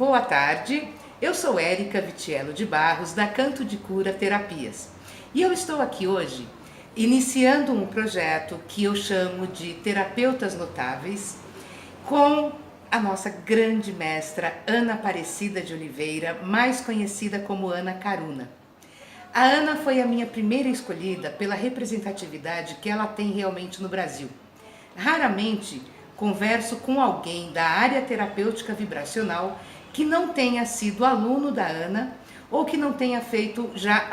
Boa tarde, eu sou Érica Vitiello de Barros, da Canto de Cura Terapias. E eu estou aqui hoje iniciando um projeto que eu chamo de Terapeutas Notáveis, com a nossa grande mestra Ana Aparecida de Oliveira, mais conhecida como Ana Karuna. A Ana foi a minha primeira escolhida pela representatividade que ela tem realmente no Brasil. Raramente converso com alguém da área terapêutica vibracional que não tenha sido aluno da Ana ou que não tenha feito já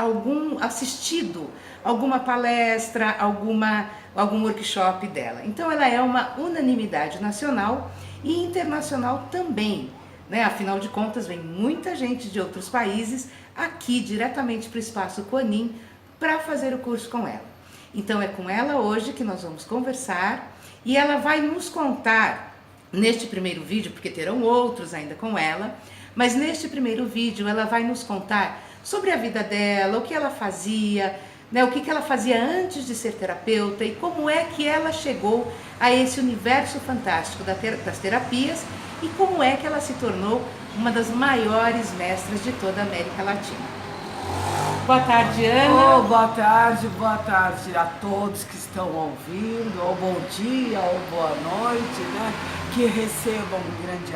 assistido alguma palestra, algum workshop dela. Então ela é uma unanimidade nacional e internacional também, né? Afinal de contas, vem muita gente de outros países aqui diretamente para o Espaço Kuan-Yin para fazer o curso com ela. Então é com ela hoje que nós vamos conversar e ela vai nos contar neste primeiro vídeo, porque terão outros ainda com ela, mas neste primeiro vídeo ela vai nos contar sobre a vida dela, o que ela fazia, né, o que ela fazia antes de ser terapeuta e como é que ela chegou a esse universo fantástico das terapias e como é que ela se tornou uma das maiores mestras de toda a América Latina. Boa tarde, Ana. Boa tarde a todos que estão ouvindo, ou bom dia, ou boa noite, né? Que recebam um grande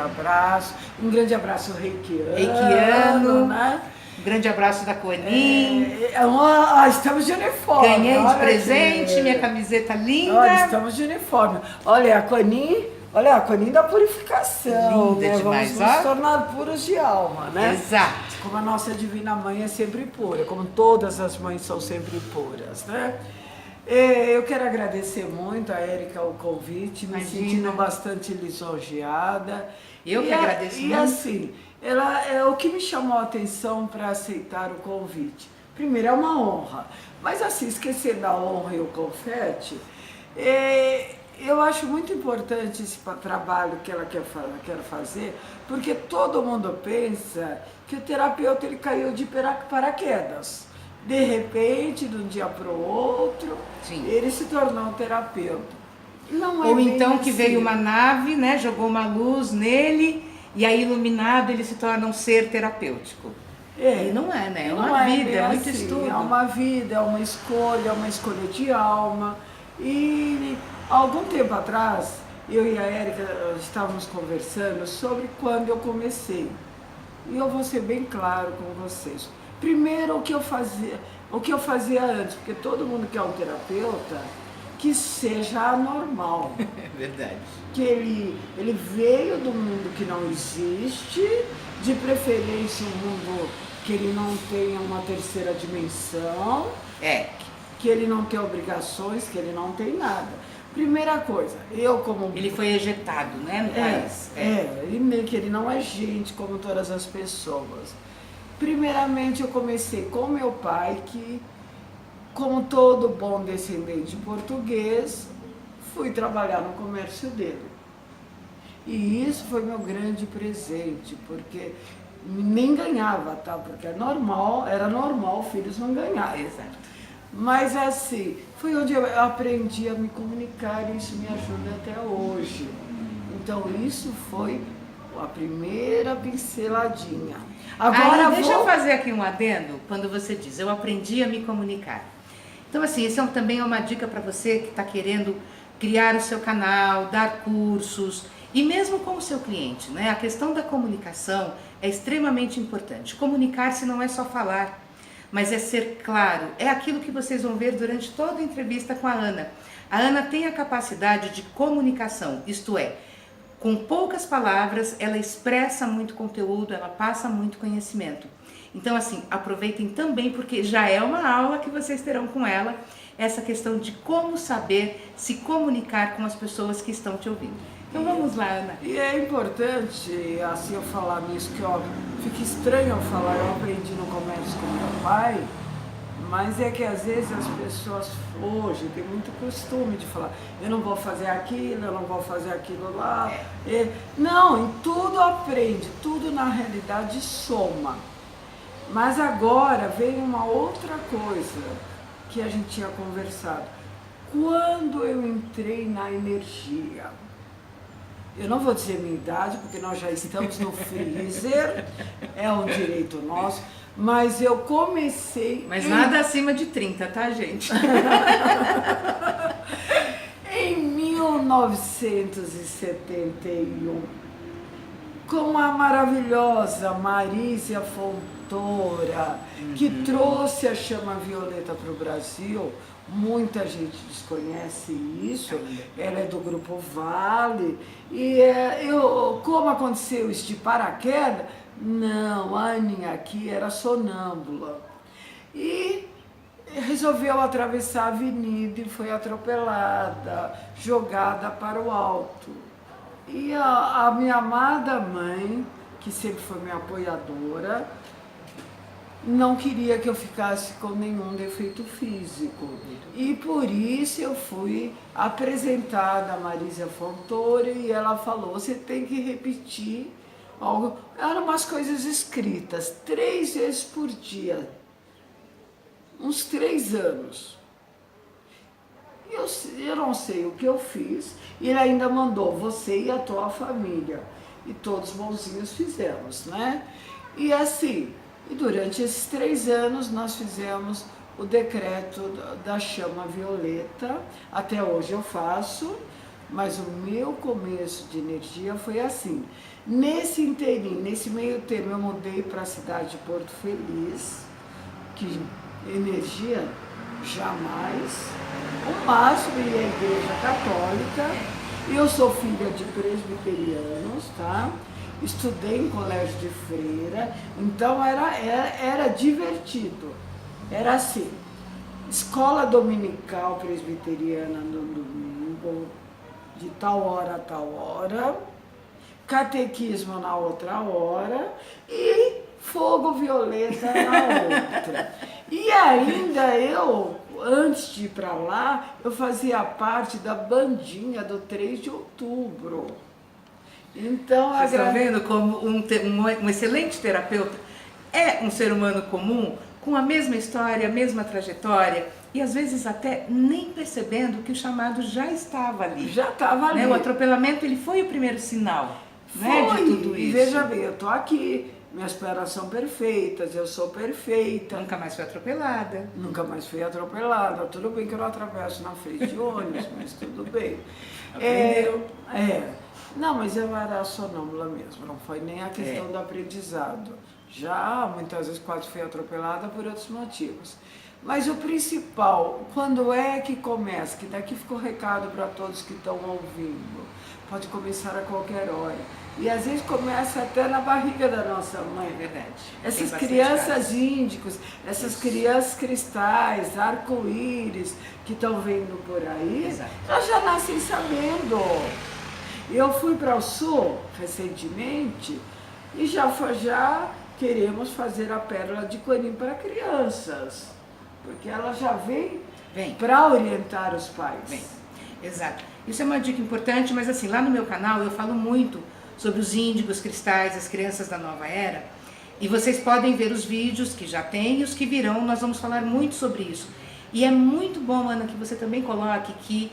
abraço reikiano, né? Um grande abraço da Kuan-Yin. Estamos de uniforme. Ganhei de presente minha camiseta linda. Olha, estamos de uniforme. Olha, a Kuan-Yin da purificação. Linda, né? Demais, vamos nos tornar puros de alma, né? Exato. Como a nossa Divina Mãe é sempre pura, como todas as mães são sempre puras, né? Eu quero agradecer muito a Érica o convite, me sentindo bastante lisonjeada. Eu que agradeço muito. E assim, o que me chamou a atenção para aceitar o convite? Primeiro, é uma honra, mas assim, esquecer da honra e o confete, eu acho muito importante esse trabalho que ela quer fazer, porque todo mundo pensa que o terapeuta ele caiu de paraquedas. De repente, de um dia para o outro, sim, ele se tornou um terapeuta. Não é Ou então que assim. veio uma nave, né, jogou uma luz nele e aí iluminado ele se torna um ser terapêutico. E não é, né? É uma vida, é muito assim, estudo. É uma vida, é uma escolha de alma. E algum tempo atrás, eu e a Érica estávamos conversando sobre quando eu comecei. E eu vou ser bem claro com vocês. Primeiro, o que eu fazia antes, porque todo mundo que é um terapeuta, que seja anormal. É verdade. Que ele veio do mundo que não existe, de preferência um mundo que ele não tenha uma terceira dimensão, que ele não tem obrigações, que ele não tem nada. Primeira coisa, ele foi ejetado, né, no país. E que ele não é gente como todas as pessoas. Primeiramente, eu comecei com meu pai, que, como todo bom descendente português, fui trabalhar no comércio dele. E isso foi meu grande presente, porque nem ganhava, tá? Porque era normal filhos não ganharem. Exato. Mas assim, foi onde eu aprendi a me comunicar e isso me ajuda até hoje. Então isso foi a primeira pinceladinha. Agora deixa eu fazer aqui um adendo quando você diz, eu aprendi a me comunicar. Então assim, isso também é uma dica para você que está querendo criar o seu canal, dar cursos e mesmo com o seu cliente, né? A questão da comunicação é extremamente importante. Comunicar-se não é só falar, mas é ser claro. É aquilo que vocês vão ver durante toda a entrevista com a Ana. A Ana tem a capacidade de comunicação, isto é, com poucas palavras, ela expressa muito conteúdo, ela passa muito conhecimento. Então, assim, aproveitem também, porque já é uma aula que vocês terão com ela, essa questão de como saber se comunicar com as pessoas que estão te ouvindo. Então, vamos lá, Ana. E é importante, assim, eu falar nisso, que fica estranho eu falar, eu aprendi no comércio com meu pai, mas é que às vezes as pessoas hoje têm muito costume de falar, eu não vou fazer aquilo, eu não vou fazer aquilo lá. Não, em tudo aprende, tudo na realidade soma. Mas agora vem uma outra coisa que a gente tinha conversado. Quando eu entrei na energia, Eu não vou dizer minha idade, porque nós já estamos no freezer, é um direito nosso, mas eu comecei... Mas nada acima de 30, tá, gente? Em 1971, com a maravilhosa Marísia Fontoura, que trouxe a chama violeta para o Brasil. Muita gente desconhece isso, ela é do Grupo Vale. E como aconteceu isso de paraquedas? Não, a Aninha aqui era sonâmbula. E resolveu atravessar a avenida e foi atropelada, jogada para o alto. E a minha amada mãe, que sempre foi minha apoiadora, não queria que eu ficasse com nenhum defeito físico. E por isso eu fui apresentada a Marísia Fontoura e ela falou, você tem que repetir algo. Eram umas coisas escritas, 3 vezes por dia, uns 3 anos. Eu não sei o que eu fiz, e ele ainda mandou você e a tua família. E todos bonzinhos fizemos, né? E assim, e durante esses 3 anos nós fizemos o decreto da chama violeta. Até hoje eu faço, mas o meu começo de energia foi assim. Nesse inteirinho, nesse meio termo, eu mudei para a cidade de Porto Feliz, que energia jamais. O máximo ia à igreja católica. Eu sou filha de presbiterianos, tá? Estudei em colégio de freira, então era divertido. Era assim, escola dominical presbiteriana no domingo, de tal hora a tal hora, catequismo na outra hora e fogo violeta na outra. E ainda antes de ir para lá, eu fazia parte da bandinha do 3 de outubro. Então, vocês estão vendo como um excelente terapeuta é um ser humano comum, com a mesma história, a mesma trajetória, e às vezes até nem percebendo que o chamado já estava ali. Já estava ali. Né? O atropelamento ele foi o primeiro sinal, né, de tudo isso. E veja bem, eu estou aqui, minhas pernas são perfeitas, eu sou perfeita. Nunca mais fui atropelada. Nunca mais fui atropelada. Tudo bem que eu não atravesso na frente de ônibus, mas tudo bem. Aprendeu. Não, mas eu era sonâmbula mesmo, não foi nem a questão do aprendizado. Já muitas vezes quase fui atropelada por outros motivos. Mas o principal, quando é que começa? Que daqui ficou recado para todos que estão ouvindo. Pode começar a qualquer hora. E às vezes começa até na barriga da nossa mãe. É verdade. Essas crianças índicos, essas crianças cristais, arco-íris, que estão vendo por aí, elas já nascem sabendo. Eu fui para o Sul recentemente e já queremos fazer a pérola de Quanim para crianças, porque ela já vem para orientar os pais. Exato. Isso é uma dica importante, mas assim, lá no meu canal eu falo muito sobre os índigos, cristais, as crianças da nova era, e vocês podem ver os vídeos que já tem e os que virão, nós vamos falar muito sobre isso. E é muito bom, Ana, que você também coloque que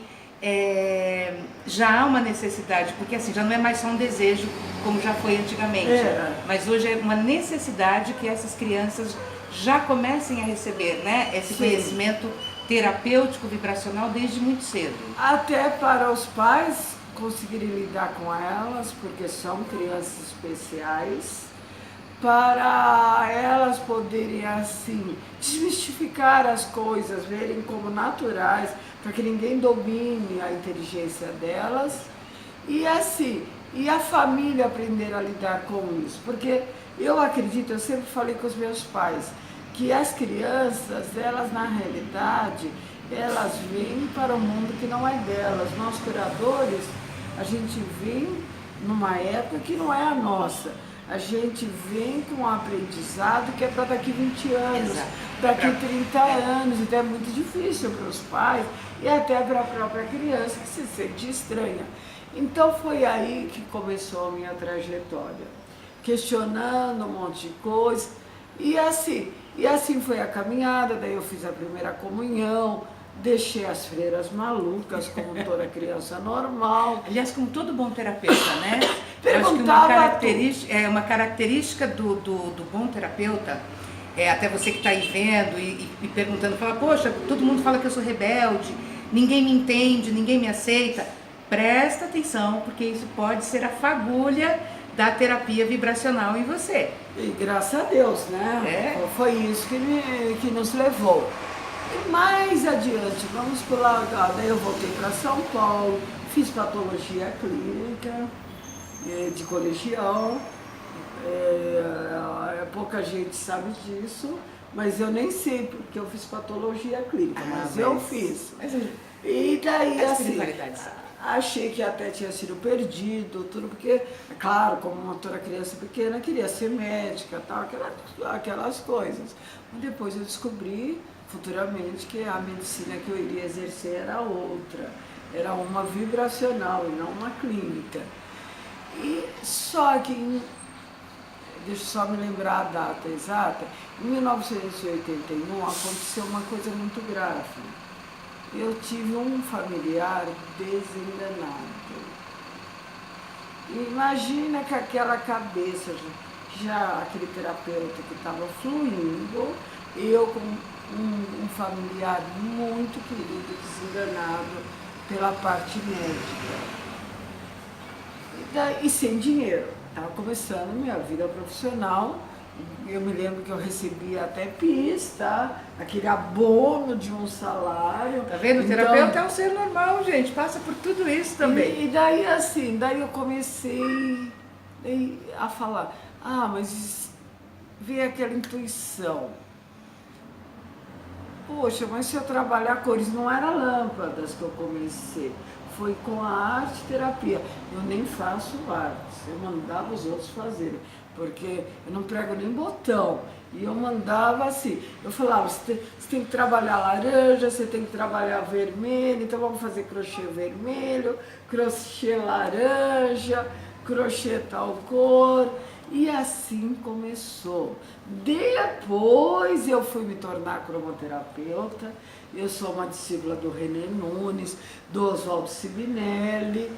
já há uma necessidade, porque assim, já não é mais só um desejo como já foi antigamente, mas hoje é uma necessidade que essas crianças já comecem a receber, né, esse conhecimento terapêutico, vibracional desde muito cedo. Até para os pais conseguirem lidar com elas, porque são crianças especiais, para elas poderem assim desmistificar as coisas, verem como naturais, para que ninguém domine a inteligência delas e assim, e a família aprender a lidar com isso, porque eu acredito, eu sempre falei com os meus pais, que as crianças, elas na realidade, elas vêm para um mundo que não é delas. Nós curadores, a gente vem numa época que não é a nossa. A gente vem com um aprendizado que é para daqui 20 anos, daqui 30 anos, então é muito difícil para os pais e até para a própria criança que se sente estranha. Então foi aí que começou a minha trajetória, questionando um monte de coisa e assim foi a caminhada. Daí eu fiz a primeira comunhão, deixei as freiras malucas, como toda criança normal. Aliás, como todo bom terapeuta, né? Eu acho que uma característica do bom terapeuta, até você que está aí vendo e perguntando, fala, poxa, todo mundo fala que eu sou rebelde, ninguém me entende, ninguém me aceita. Presta atenção, porque isso pode ser a fagulha da terapia vibracional em você. E graças a Deus, né? Foi isso que nos levou. E mais adiante, vamos pular, daí eu voltei para São Paulo, fiz patologia clínica de colegial, pouca gente sabe disso, mas eu nem sei porque eu fiz patologia clínica, mas eu fiz. E daí assim, achei que até tinha sido perdido, tudo, porque, claro, como toda criança pequena, queria ser médica, tal, aquelas coisas. Mas depois eu descobri, futuramente, que a medicina que eu iria exercer era outra, era uma vibracional e não uma clínica. E só que, deixa eu só me lembrar a data exata, em 1981 aconteceu uma coisa muito grave. Eu tive um familiar desenganado. Imagina que aquela cabeça, já aquele terapeuta que estava fluindo, eu com um familiar muito querido, desenganado pela parte médica. E sem dinheiro. Estava começando minha vida profissional. Eu me lembro que eu recebia até PIS, tá? Aquele abono de um salário. Tá vendo? O terapeuta é um ser normal, gente. Passa por tudo isso também. E daí assim, daí eu comecei a falar, mas veio aquela intuição. Poxa, mas se eu trabalhar cores, não era lâmpadas que eu comecei. Foi com a arte terapia. Eu nem faço artes, eu mandava os outros fazerem, porque eu não prego nem botão. E eu mandava assim, eu falava, você tem que trabalhar laranja, você tem que trabalhar vermelho, então vamos fazer crochê vermelho, crochê laranja, crochê tal cor. E assim começou. Depois eu fui me tornar cromoterapeuta. Eu sou uma discípula do René Nunes, do Oswaldo Sibinelli.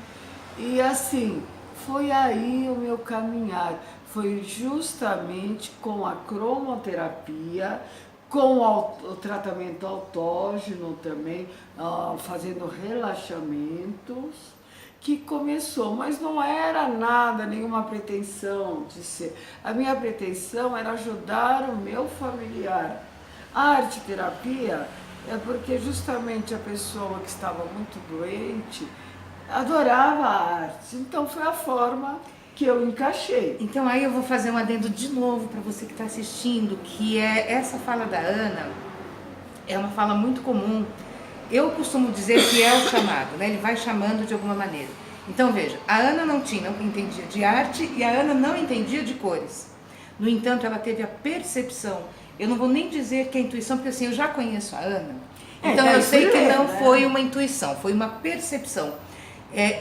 E assim, foi aí o meu caminhar. Foi justamente com a cromoterapia, com o tratamento autógeno também, fazendo relaxamentos, que começou, mas não era nada, nenhuma pretensão de ser. A minha pretensão era ajudar o meu familiar. A arte-terapia é porque justamente a pessoa que estava muito doente adorava a arte, então foi a forma que eu encaixei. Então aí eu vou fazer um adendo de novo para você que está assistindo, que é essa fala da Ana, é uma fala muito comum. Eu costumo dizer que é o chamado, né? Ele vai chamando de alguma maneira. Então veja, a Ana não entendia de arte e a Ana não entendia de cores. No entanto, ela teve a percepção. Eu não vou nem dizer que é intuição, porque assim, eu já conheço a Ana. Então eu sei que não foi uma intuição, foi uma percepção.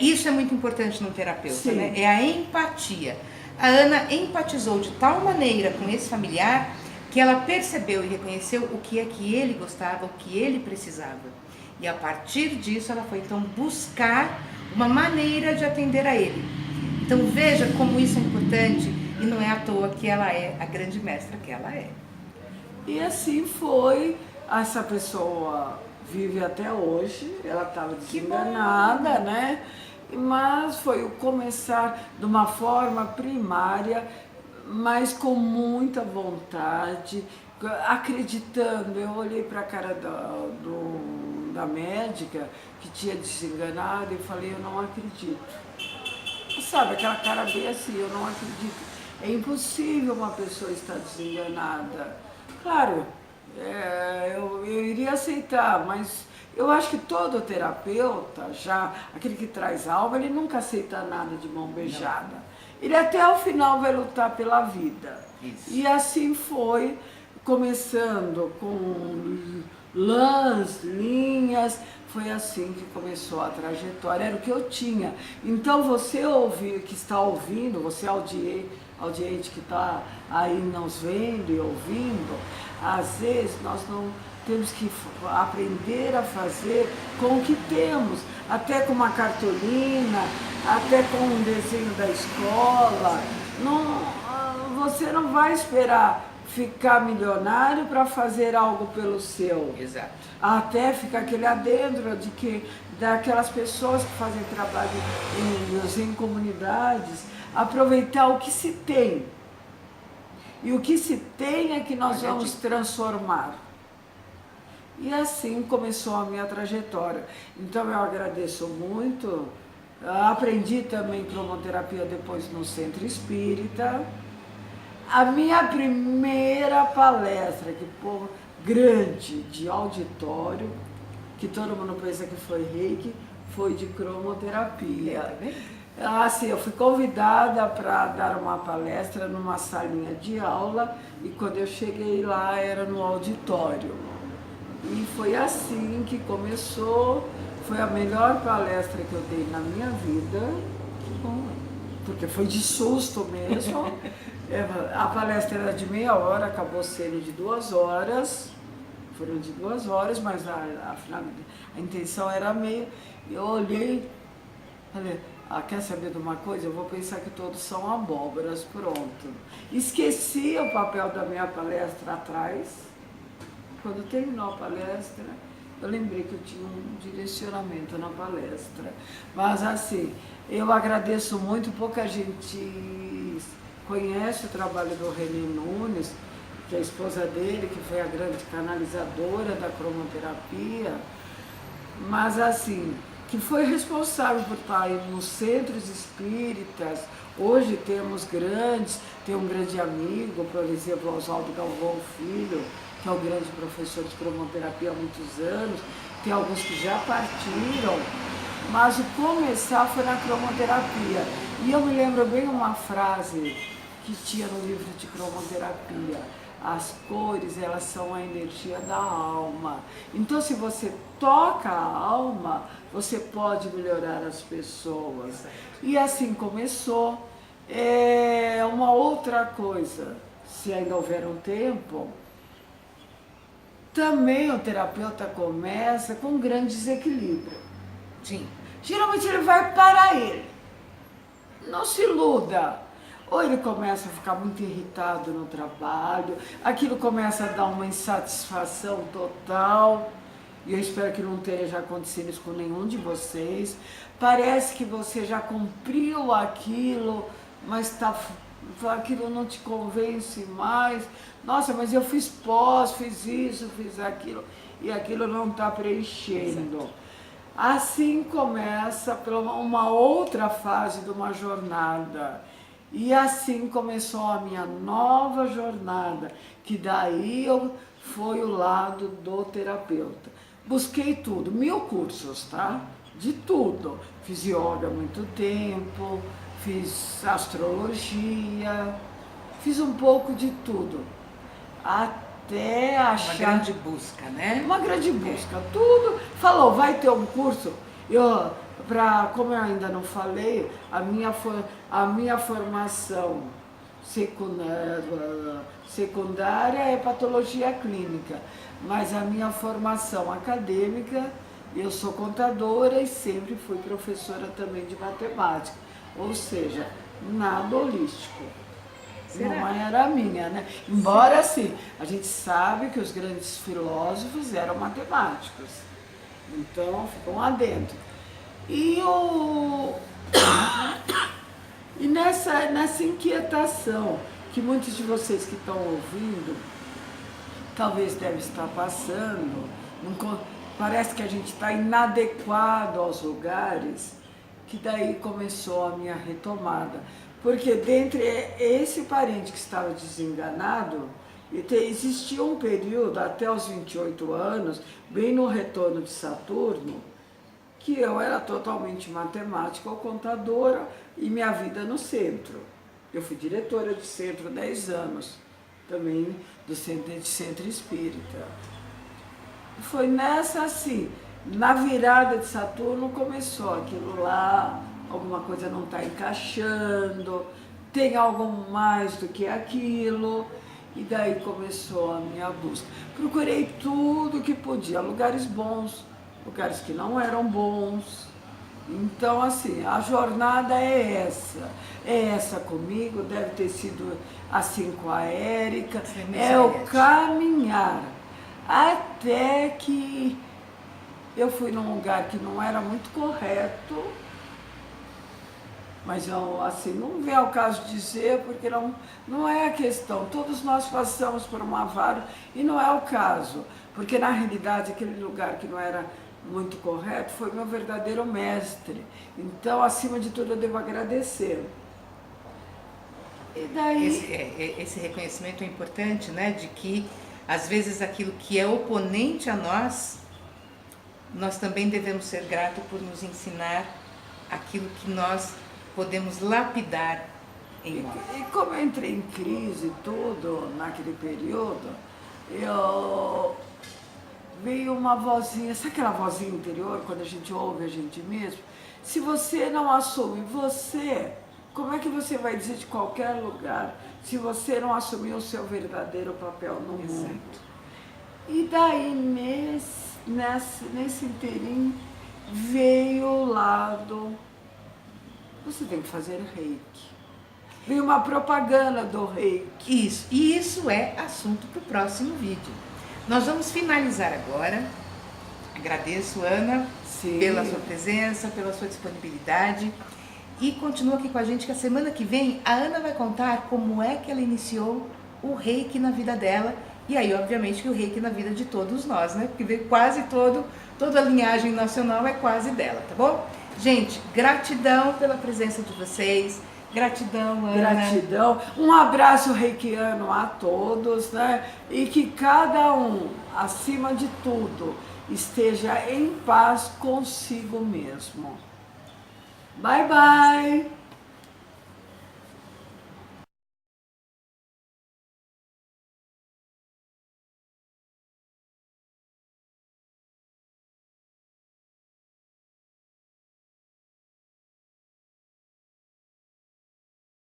Isso é muito importante no terapeuta, né? É a empatia. A Ana empatizou de tal maneira com esse familiar que ela percebeu e reconheceu o que é que ele gostava, o que ele precisava. E a partir disso ela foi então buscar uma maneira de atender a ele. Então veja como isso é importante e não é à toa que ela é a grande mestra que ela é. E assim foi, essa pessoa vive até hoje, ela estava desenganada, né? Mas foi o começar de uma forma primária, mas com muita vontade, acreditando. Eu olhei para a cara da médica que tinha desenganado e falei, eu não acredito. Sabe, aquela cara bem assim, eu não acredito. É impossível uma pessoa estar desenganada. Claro, eu iria aceitar, mas eu acho que todo terapeuta, já aquele que traz alma, ele nunca aceita nada de mão beijada. Não. Ele até o final vai lutar pela vida. Isso. E assim foi, começando com lãs, linhas, foi assim que começou a trajetória, era o que eu tinha. Então você que está ouvindo, você audiente que está aí nos vendo e ouvindo, às vezes nós temos que aprender a fazer com o que temos, até com uma cartolina, até com um desenho da escola. Você não vai esperar ficar milionário para fazer algo pelo seu. Exato. Até fica aquele adentro de que daquelas pessoas que fazem trabalho em comunidades, aproveitar o que se tem. E o que se tem é que nós vamos transformar. E assim começou a minha trajetória. Então eu agradeço muito. Aprendi também cromoterapia depois no Centro Espírita. A minha primeira palestra, que pô, grande, de auditório, que todo mundo pensa que foi reiki, foi de cromoterapia. Assim, eu fui convidada para dar uma palestra numa salinha de aula e quando eu cheguei lá era no auditório. E foi assim que começou, foi a melhor palestra que eu dei na minha vida, porque foi de susto mesmo. A palestra era de meia hora, acabou sendo de 2 horas, foram de 2 horas, mas a intenção era meia. Eu olhei, falei, quer saber de uma coisa? Eu vou pensar que todos são abóboras, pronto. Esqueci o papel da minha palestra atrás. Quando terminou a palestra, eu lembrei que eu tinha um direcionamento na palestra. Mas assim, eu agradeço muito, pouca gente conhece o trabalho do René Nunes, que é a esposa dele, que foi a grande canalizadora da cromoterapia, mas assim, que foi responsável por estar aí nos centros espíritas. Hoje temos tem um grande amigo, por exemplo, Oswaldo Galvão Filho, que é o grande professor de cromoterapia há muitos anos, tem alguns que já partiram, mas o começar foi na cromoterapia. E eu me lembro bem uma frase que tinha no livro de cromoterapia: as cores, elas são a energia da alma. Então, se você toca a alma, você pode melhorar as pessoas. E assim começou. Uma outra coisa, se ainda houver um tempo, também o terapeuta começa com um grande desequilíbrio. Sim. Geralmente ele vai para ele. Não se iluda. Ou ele começa a ficar muito irritado no trabalho, aquilo começa a dar uma insatisfação total, e eu espero que não tenha já acontecido isso com nenhum de vocês. Parece que você já cumpriu aquilo, mas aquilo não te convence mais. Nossa, mas eu fiz pós, fiz isso, fiz aquilo, e aquilo não está preenchendo. Exato. Assim começa uma outra fase de uma jornada. E assim começou a minha nova jornada, que daí foi o lado do terapeuta. Busquei tudo, 1000 cursos, tá? De tudo. Fiz yoga há muito tempo, fiz astrologia, fiz um pouco de tudo. Até achar... Uma grande busca, né? Uma grande busca, tudo. Falou, vai ter um curso? Como eu ainda não falei, a minha formação secundária é patologia clínica, mas a minha formação acadêmica, eu sou contadora e sempre fui professora também de matemática, ou seja, nada holístico. Será? Não era a minha, né? Embora sim, a gente sabe que os grandes filósofos eram matemáticos, então ficam lá dentro. E nessa inquietação que muitos de vocês que estão ouvindo talvez devem estar passando, parece que a gente está inadequado aos lugares, que daí começou a minha retomada. Porque dentre esse parente que estava desenganado, existia um período até os 28 anos, bem no retorno de Saturno, que eu era totalmente matemática ou contadora e minha vida no centro. Eu fui diretora de centro 10 anos, também do centro espírita. Foi nessa assim, na virada de Saturno começou aquilo lá, alguma coisa não está encaixando, tem algo mais do que aquilo. E daí começou a minha busca. Procurei tudo que podia, lugares bons, lugares que não eram bons. Então, assim, a jornada é essa. É essa comigo, deve ter sido assim com a Érica. É o caminhar. Até que eu fui num lugar que não era muito correto, mas eu, assim, não vem ao caso dizer, porque não é a questão. Todos nós passamos por uma vara e não é o caso, porque na realidade aquele lugar que não era muito correto foi meu verdadeiro mestre. Então, acima de tudo, eu devo agradecer. E daí... Esse reconhecimento é importante, né? De que às vezes aquilo que é oponente a nós também devemos ser gratos por nos ensinar aquilo que nós podemos lapidar em nós. E como eu entrei em crise e tudo naquele período, veio uma vozinha, sabe aquela vozinha interior, quando a gente ouve a gente mesmo? Se você não assume você, como é que você vai dizer de qualquer lugar se você não assumir o seu verdadeiro papel no mundo? E daí, nesse inteirinho, veio o lado, você tem que fazer reiki. Veio uma propaganda do reiki. Isso, e isso é assunto para o próximo vídeo. Nós vamos finalizar agora. Agradeço, Ana, pela sua presença, pela sua disponibilidade. E continua aqui com a gente que a semana que vem a Ana vai contar como é que ela iniciou o reiki na vida dela. E aí, obviamente, que o reiki na vida de todos nós, né? Porque quase toda a linhagem nacional é quase dela, tá bom? Gente, gratidão pela presença de vocês. Gratidão, Ana. Gratidão. Um abraço reikiano a todos, né? E que cada um, acima de tudo, esteja em paz consigo mesmo. Bye, bye!